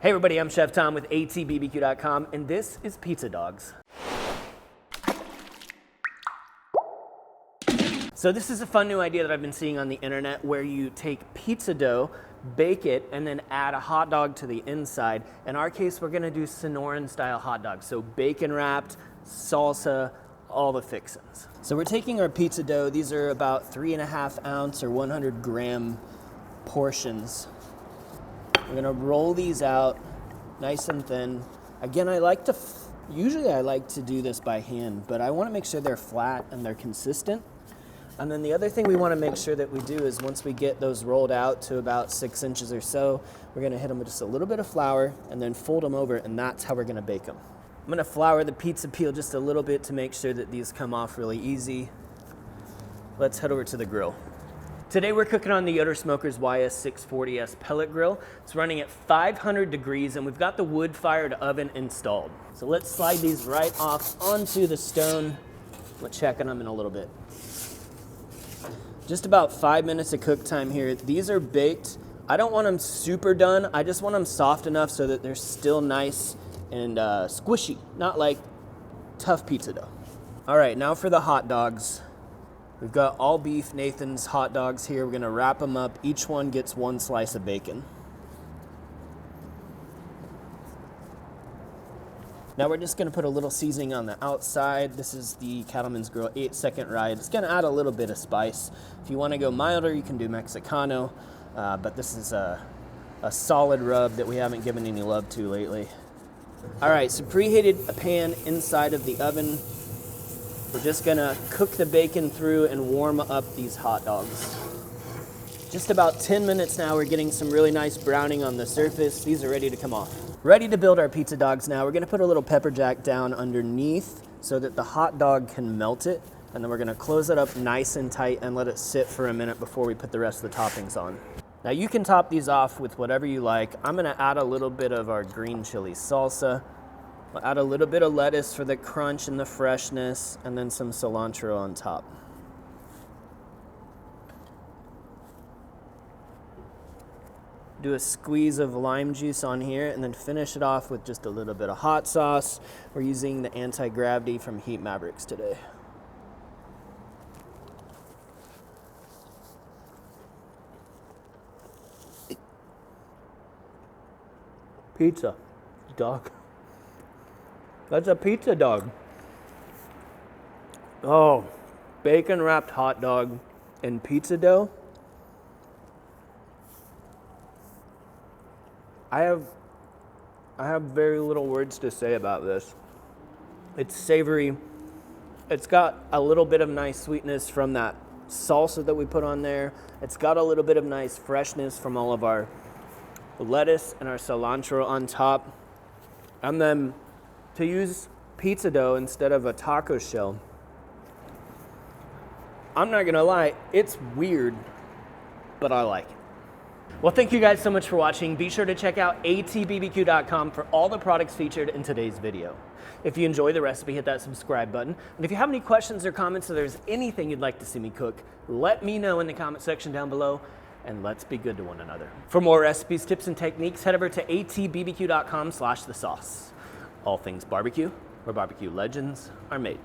Hey everybody, I'm Chef Tom with atbbq.com, and this is Pizza Dogs. So this is a fun new idea that I've been seeing on the internet where you take pizza dough, bake it, and then add a hot dog to the inside. In our case, we're gonna do Sonoran Style Hot Dogs. So bacon wrapped, salsa, all the fixins. So we're taking our pizza dough. These are about 3.5 ounce or 100 gram portions. We're gonna roll these out nice and thin. Again, usually I like to do this by hand, but I wanna make sure they're flat and they're consistent. And then the other thing we wanna make sure that we do is once we get those rolled out to about 6 inches or so, we're gonna hit them with just a little bit of flour and then fold them over, and that's how we're gonna bake them. I'm gonna flour the pizza peel just a little bit to make sure that these come off really easy. Let's head over to the grill. Today we're cooking on the Yoder Smokers YS640S pellet grill. It's running at 500 degrees and we've got the wood-fired oven installed. So let's slide these right off onto the stone. We'll check on them in a little bit. Just about 5 minutes of cook time here. These are baked. I don't want them super done. I just want them soft enough so that they're still nice and squishy, not like tough pizza dough. All right, now for the hot dogs. We've got all beef Nathan's hot dogs here. We're gonna wrap them up. Each one gets 1 slice of bacon. Now we're just gonna put a little seasoning on the outside. This is the Cattleman's Grill 8-second ride. It's gonna add a little bit of spice. If you wanna go milder, you can do Mexicano, but this is a solid rub that we haven't given any love to lately. All right, so preheated a pan inside of the oven. We're just gonna cook the bacon through and warm up these hot dogs. Just about 10 minutes now, we're getting some really nice browning on the surface. These are ready to come off. Ready to build our pizza dogs now. We're gonna put a little pepper jack down underneath so that the hot dog can melt it. And then we're gonna close it up nice and tight and let it sit for a minute before we put the rest of the toppings on. Now you can top these off with whatever you like. I'm gonna add a little bit of our green chili salsa. We'll add a little bit of lettuce for the crunch and the freshness, and then some cilantro on top. Do a squeeze of lime juice on here, and then finish it off with just a little bit of hot sauce. We're using the Antigravity from Mavericks today. Pizza dog. That's a pizza dog. Oh, bacon wrapped hot dog and pizza dough. I have very little words to say about this. It's savory. It's got a little bit of nice sweetness from that salsa that we put on there. It's got a little bit of nice freshness from all of our lettuce and our cilantro on top. And then to use pizza dough instead of a taco shell, I'm not gonna lie, it's weird, but I like it. Well, thank you guys so much for watching. Be sure to check out atbbq.com for all the products featured in today's video. If you enjoy the recipe, hit that subscribe button. And if you have any questions or comments, or there's anything you'd like to see me cook, let me know in the comment section down below, and let's be good to one another. For more recipes, tips, and techniques, head over to atbbq.com/thesauce. All things barbecue, where barbecue legends are made.